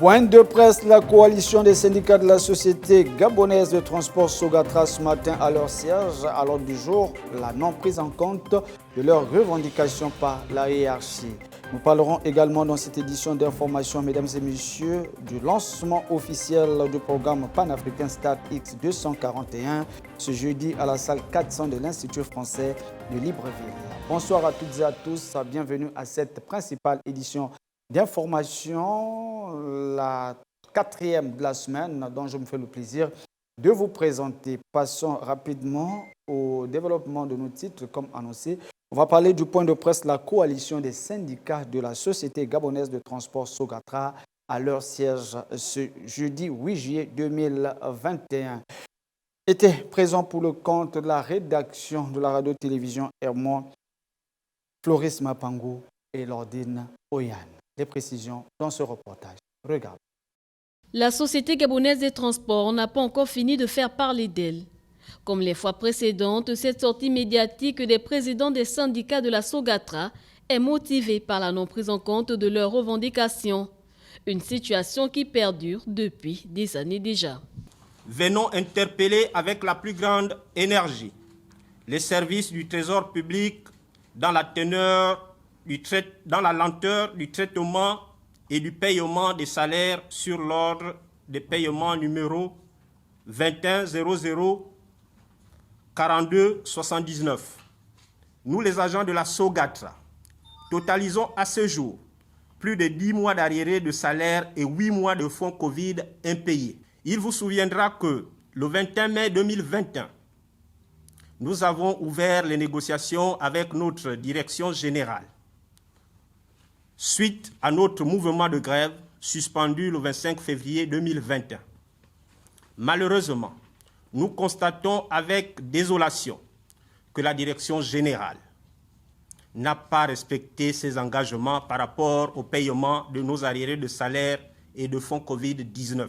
Point de presse, la coalition des syndicats de la société gabonaise de transport Sogatra ce matin à leur siège. À l'ordre du jour, la non prise en compte de leurs revendications par la hiérarchie. Nous parlerons également dans cette édition d'information, mesdames et messieurs, du lancement officiel du programme panafricain Start X 241 ce jeudi à la salle 400 de l'Institut français de Libreville. Bonsoir à toutes et à tous, bienvenue à cette principale édition d'information, la 4e de la semaine, dont je me fais le plaisir de vous présenter. Passons rapidement au développement de nos titres, comme annoncé. On va parler du point de presse, la coalition des syndicats de la société gabonaise de transport Sogatra à leur siège ce jeudi 8 juillet 2021. Était présent pour le compte de la rédaction de la radio-télévision Hermon, Floris Mapango et Lordine Oyan. Les précisions dans ce reportage. Regarde. La Société gabonaise des transports n'a pas encore fini de faire parler d'elle. Comme les fois précédentes, cette sortie médiatique des présidents des syndicats de la Sogatra est motivée par la non prise en compte de leurs revendications. Une situation qui perdure depuis des années déjà. Venons interpeller avec la plus grande énergie les services du Trésor public dans la lenteur du traitement et du paiement des salaires sur l'ordre des paiements numéro 21 00 42 79. Nous, les agents de la Sogatra, totalisons à ce jour plus de 10 mois d'arriérés de salaire et 8 mois de fonds Covid impayés. Il vous souviendra que le 21 mai 2021, nous avons ouvert les négociations avec notre direction générale suite à notre mouvement de grève suspendu le 25 février 2021. Malheureusement, nous constatons avec désolation que la direction générale n'a pas respecté ses engagements par rapport au paiement de nos arriérés de salaire et de fonds Covid-19.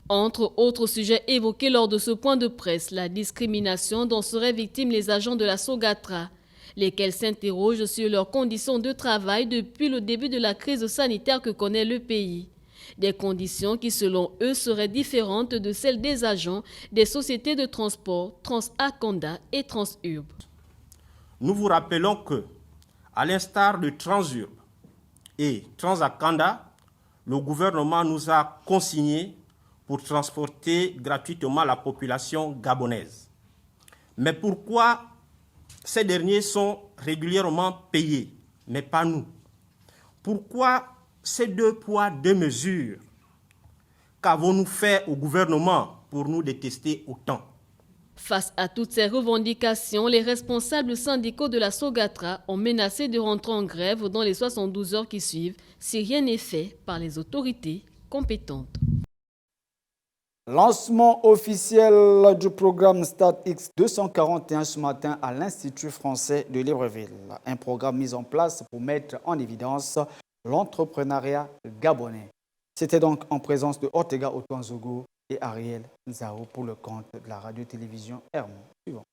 Entre autres sujets évoqués lors de ce point de presse, la discrimination dont seraient victimes les agents de la Sogatra, lesquels s'interrogent sur leurs conditions de travail depuis le début de la crise sanitaire que connaît le pays. Des conditions qui, selon eux, seraient différentes de celles des agents des sociétés de transport Transaconda et Transurb. Nous vous rappelons que, à l'instar de Transurb et Transaconda, le gouvernement nous a consignés pour transporter gratuitement la population gabonaise. Mais pourquoi ces derniers sont régulièrement payés, mais pas nous? Pourquoi ces deux poids, deux mesures? Qu'avons-nous fait au gouvernement pour nous détester autant? Face à toutes ces revendications, les responsables syndicaux de la Sogatra ont menacé de rentrer en grève dans les 72 heures qui suivent si rien n'est fait par les autorités compétentes. Lancement officiel du programme Start X 241 ce matin à l'Institut français de Libreville. Un programme mis en place pour mettre en évidence l'entrepreneuriat gabonais. C'était donc en présence de Ortega Otonzogo et Ariel Nzao pour le compte de la radio-télévision Hermon. Suivant.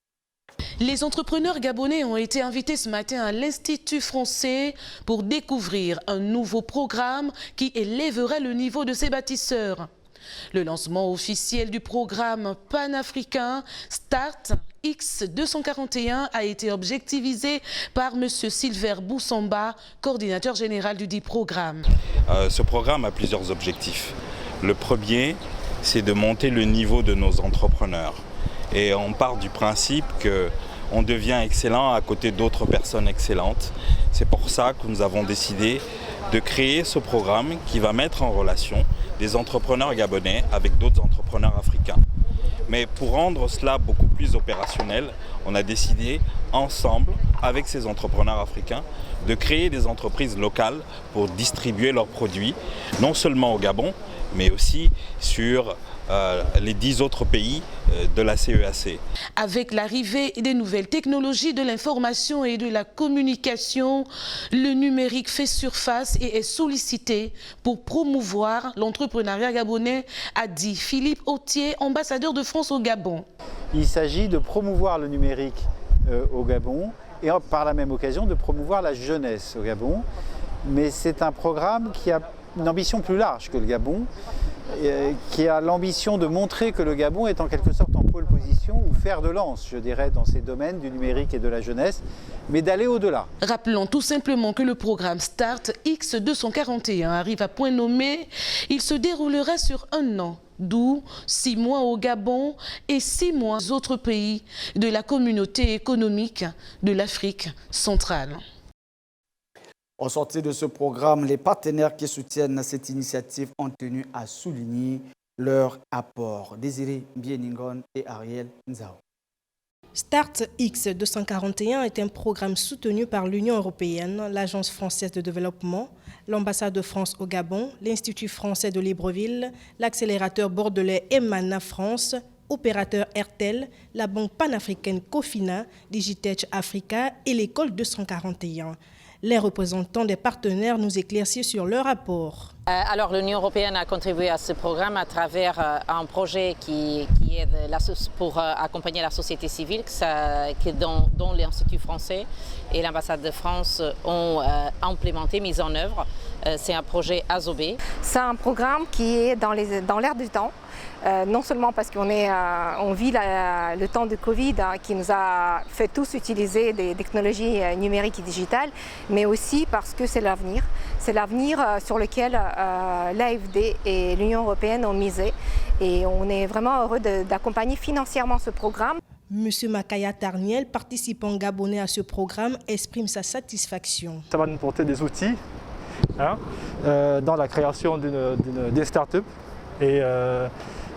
Les entrepreneurs gabonais ont été invités ce matin à l'Institut français pour découvrir un nouveau programme qui élèverait le niveau de ses bâtisseurs. Le lancement officiel du programme panafricain Start X 241 a été objectivisé par M. Silver Boussamba, coordinateur général du dit programme. Ce programme a plusieurs objectifs. Le premier, c'est de monter le niveau de nos entrepreneurs. Et on part du principe qu'on devient excellent à côté d'autres personnes excellentes. C'est pour ça que nous avons décidé de créer ce programme qui va mettre en relation des entrepreneurs gabonais avec d'autres entrepreneurs africains. Mais pour rendre cela beaucoup plus opérationnel, on a décidé ensemble, avec ces entrepreneurs africains, de créer des entreprises locales pour distribuer leurs produits, non seulement au Gabon, mais aussi sur les 10 autres pays de la CEAC. Avec l'arrivée des nouvelles technologies de l'information et de la communication, le numérique fait surface et est sollicité pour promouvoir l'entrepreneuriat gabonais, a dit Philippe Autier, ambassadeur de France au Gabon. Il s'agit de promouvoir le numérique au Gabon et par la même occasion de promouvoir la jeunesse au Gabon. Mais c'est un programme qui a une ambition plus large que le Gabon, qui a l'ambition de montrer que le Gabon est en quelque sorte en pole position ou fer de lance, je dirais, dans ces domaines du numérique et de la jeunesse, mais d'aller au-delà. Rappelons tout simplement que le programme Start X241 arrive à point nommé. Il se déroulerait sur 1 an, d'où 6 mois au Gabon et 6 mois aux autres pays de la communauté économique de l'Afrique centrale. Au sortir de ce programme, les partenaires qui soutiennent cette initiative ont tenu à souligner leur apport. Désiré Bieningon et Ariel Nzao. Start X241 est un programme soutenu par l'Union européenne, l'Agence française de développement, l'ambassade de France au Gabon, l'Institut français de Libreville, l'accélérateur bordelais Emana France, opérateur RTL, la banque panafricaine Cofina, Digitech Africa et l'école 241. Les représentants des partenaires nous éclaircissent sur leur rapport. Alors l'Union européenne a contribué à ce programme à travers un projet qui est pour accompagner la société civile, dont l'Institut français et l'ambassade de France ont implémenté, mis en œuvre. C'est un projet Azobé. C'est un programme qui est dans l'air du temps. Non seulement parce qu'on vit le temps de Covid qui nous a fait tous utiliser des technologies numériques et digitales, mais aussi parce que c'est l'avenir. C'est l'avenir sur lequel l'AFD et l'Union européenne ont misé. Et on est vraiment heureux d'accompagner financièrement ce programme. Monsieur Makaya Tarniel, participant gabonais à ce programme, exprime sa satisfaction. Ça va nous porter des outils dans la création des startups. Et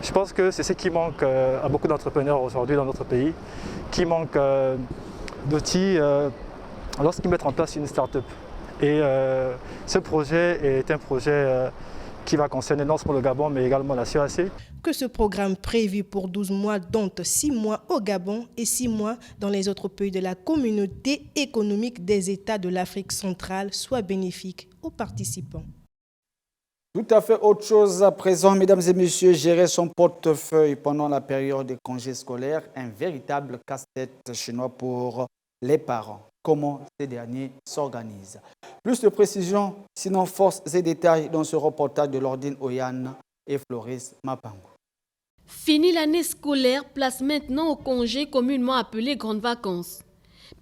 je pense que c'est ce qui manque à beaucoup d'entrepreneurs aujourd'hui dans notre pays, qui manquent d'outils lorsqu'ils mettent en place une start-up. Et ce projet est un projet qui va concerner non seulement le Gabon, mais également la CAC. Que ce programme prévu pour 12 mois, dont 6 mois au Gabon et 6 mois dans les autres pays de la communauté économique des États de l'Afrique centrale, soit bénéfique aux participants. Tout à fait autre chose à présent, mesdames et messieurs, gérer son portefeuille pendant la période des congés scolaires, un véritable casse-tête chinois pour les parents. Comment ces derniers s'organisent. Plus de précisions, sinon force et détails dans ce reportage de Lordine Oyane et Floris Mapango. Fini l'année scolaire, place maintenant au congé communément appelé grandes vacances.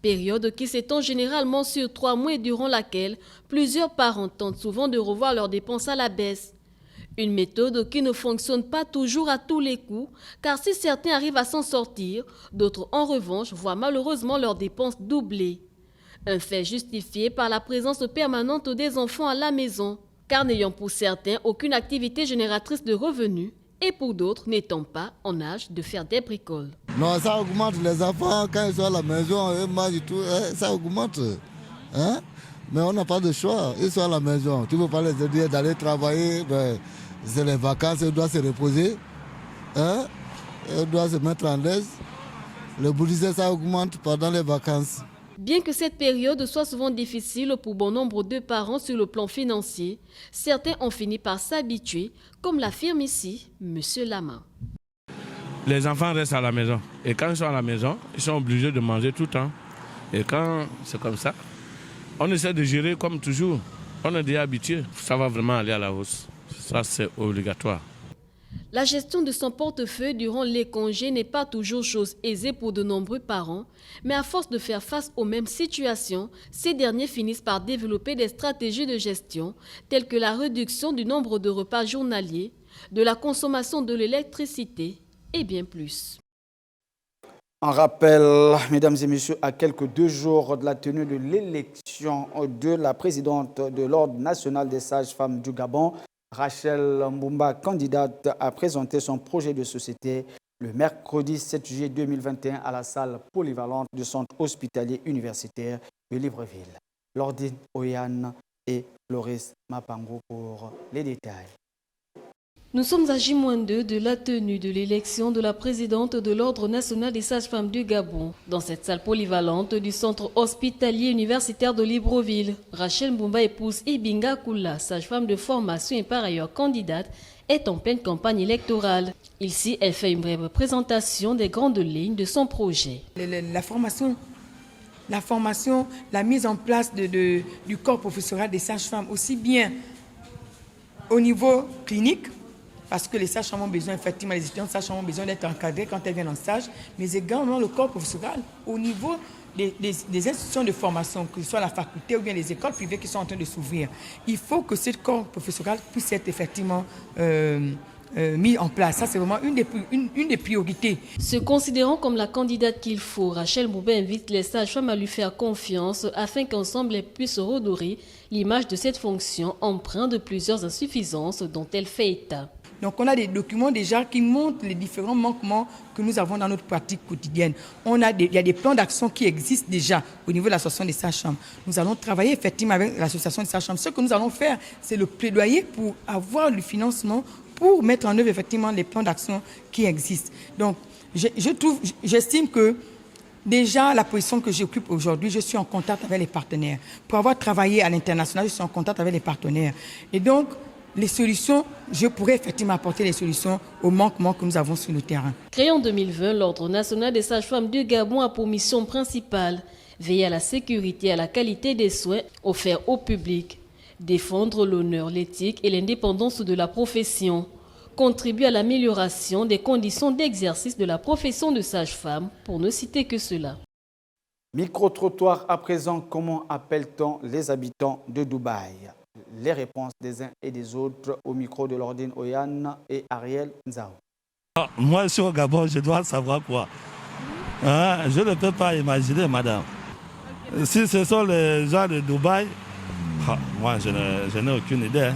Période qui s'étend généralement sur 3 mois et durant laquelle plusieurs parents tentent souvent de revoir leurs dépenses à la baisse. Une méthode qui ne fonctionne pas toujours à tous les coups, car si certains arrivent à s'en sortir, d'autres en revanche voient malheureusement leurs dépenses doubler. Un fait justifié par la présence permanente des enfants à la maison, car n'ayant pour certains aucune activité génératrice de revenus, et pour d'autres n'étant pas en âge de faire des bricoles. Non, ça augmente les enfants quand ils sont à la maison, eux mangent et tout, ça augmente. Hein? Mais on n'a pas de choix, ils sont à la maison. Tu ne peux pas les aider d'aller travailler, c'est les vacances, ils doivent se reposer. Hein? Ils doivent se mettre en l'aise. Le budget, ça augmente pendant les vacances. Bien que cette période soit souvent difficile pour bon nombre de parents sur le plan financier, certains ont fini par s'habituer, comme l'affirme ici M. Lama. Les enfants restent à la maison. Et quand ils sont à la maison, ils sont obligés de manger tout le temps. Et quand c'est comme ça, on essaie de gérer comme toujours. On est déjà habitué. Ça va vraiment aller à la hausse. Ça, c'est obligatoire. La gestion de son portefeuille durant les congés n'est pas toujours chose aisée pour de nombreux parents, mais à force de faire face aux mêmes situations, ces derniers finissent par développer des stratégies de gestion telles que la réduction du nombre de repas journaliers, de la consommation de l'électricité et bien plus. En rappel, mesdames et messieurs, à quelques 2 jours de la tenue de l'élection de la présidente de l'Ordre national des sages-femmes du Gabon, Rachel Mbumba, candidate, a présenté son projet de société le mercredi 7 juillet 2021 à la salle polyvalente du centre hospitalier universitaire de Libreville. Lordine Oyane et Floris Mapango pour les détails. Nous sommes à J-2 de la tenue de l'élection de la présidente de l'Ordre national des sages-femmes du Gabon. Dans cette salle polyvalente du centre hospitalier universitaire de Libreville, Rachel Mbumba, épouse Ibinga Kula, sage-femme de formation et par ailleurs candidate, est en pleine campagne électorale. Ici, elle fait une brève présentation des grandes lignes de son projet. La formation, la mise en place du corps professoral des sages-femmes, aussi bien au niveau clinique, parce que les sages-femmes ont besoin, effectivement, les étudiants de sages-femmes ont besoin d'être encadrés quand elles viennent en stage, mais également le corps professoral au niveau des institutions de formation, que ce soit la faculté ou bien les écoles privées qui sont en train de s'ouvrir. Il faut que ce corps professoral puisse être effectivement mis en place. Ça, c'est vraiment une des priorités. Se considérant comme la candidate qu'il faut, Rachel Moubé invite les sages-femmes à lui faire confiance afin qu'ensemble elles puissent redorer l'image de cette fonction empreinte de plusieurs insuffisances dont elle fait état. Donc on a des documents déjà qui montrent les différents manquements que nous avons dans notre pratique quotidienne. Il y a des plans d'action qui existent déjà au niveau de l'association des sages-femmes. Nous allons travailler effectivement avec l'association des sages-femmes. Ce que nous allons faire, c'est le plaidoyer pour avoir le financement pour mettre en œuvre effectivement les plans d'action qui existent. Donc j'estime que déjà la position que j'occupe aujourd'hui, je suis en contact avec les partenaires. Pour avoir travaillé à l'international, je suis en contact avec les partenaires. Et donc, les solutions, je pourrais effectivement apporter les solutions aux manquements que nous avons sur le terrain. Créé en 2020, l'Ordre national des sages-femmes du Gabon a pour mission principale veiller à la sécurité et à la qualité des soins offerts au public, défendre l'honneur, l'éthique et l'indépendance de la profession, contribuer à l'amélioration des conditions d'exercice de la profession de sage-femme, pour ne citer que cela. Micro-trottoir à présent, comment appelle-t-on les habitants de Dubaï? Les réponses des uns et des autres au micro de Lordine Oyan et Ariel Nzao. Moi, je suis au Gabon, je dois savoir quoi. Je ne peux pas imaginer, madame. Si ce sont les gens de Dubaï, moi, je n'ai aucune idée.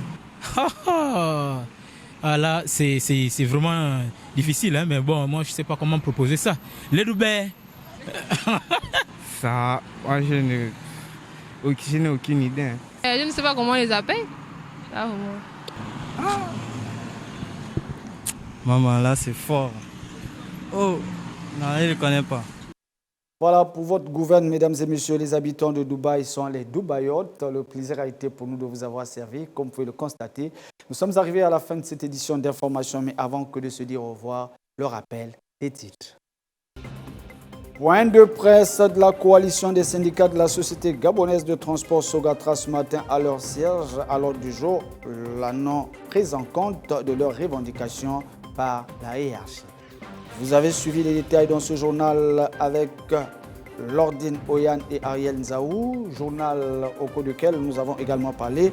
Là, c'est vraiment difficile, hein, mais bon, moi, je ne sais pas comment proposer ça. Les Dubaï. Ça, moi, je n'ai aucune idée. Je ne sais pas comment on les appelle. Maman, là, c'est fort. Oh, non, je ne connais pas. Voilà, pour votre gouvernement, mesdames et messieurs, les habitants de Dubaï sont les Dubaïotes. Le plaisir a été pour nous de vous avoir servi, comme vous pouvez le constater. Nous sommes arrivés à la fin de cette édition d'information, mais avant que de se dire au revoir, le rappel des titres. Point de presse de la coalition des syndicats de la Société gabonaise de transport Sogatra ce matin à leur siège. À l'ordre du jour, la non-prise en compte de leurs revendications par la hiérarchie. Vous avez suivi les détails dans ce journal avec Lordine Oyan et Ariel Nzaou, journal au cours duquel nous avons également parlé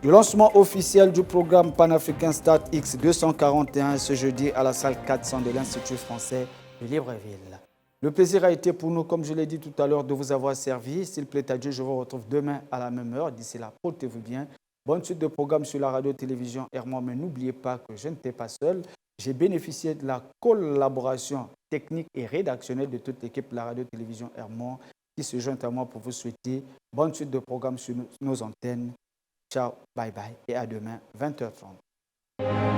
du lancement officiel du programme panafricain Start X 241 ce jeudi à la salle 400 de l'Institut français de Libreville. Le plaisir a été pour nous, comme je l'ai dit tout à l'heure, de vous avoir servi. S'il plaît à Dieu, je vous retrouve demain à la même heure. D'ici là, portez-vous bien. Bonne suite de programmes sur la radio-télévision Hermon. Mais n'oubliez pas que je n'étais pas seul. J'ai bénéficié de la collaboration technique et rédactionnelle de toute l'équipe de la radio-télévision Hermon qui se joint à moi pour vous souhaiter bonne suite de programmes sur nos antennes. Ciao, bye bye et à demain, 20h30.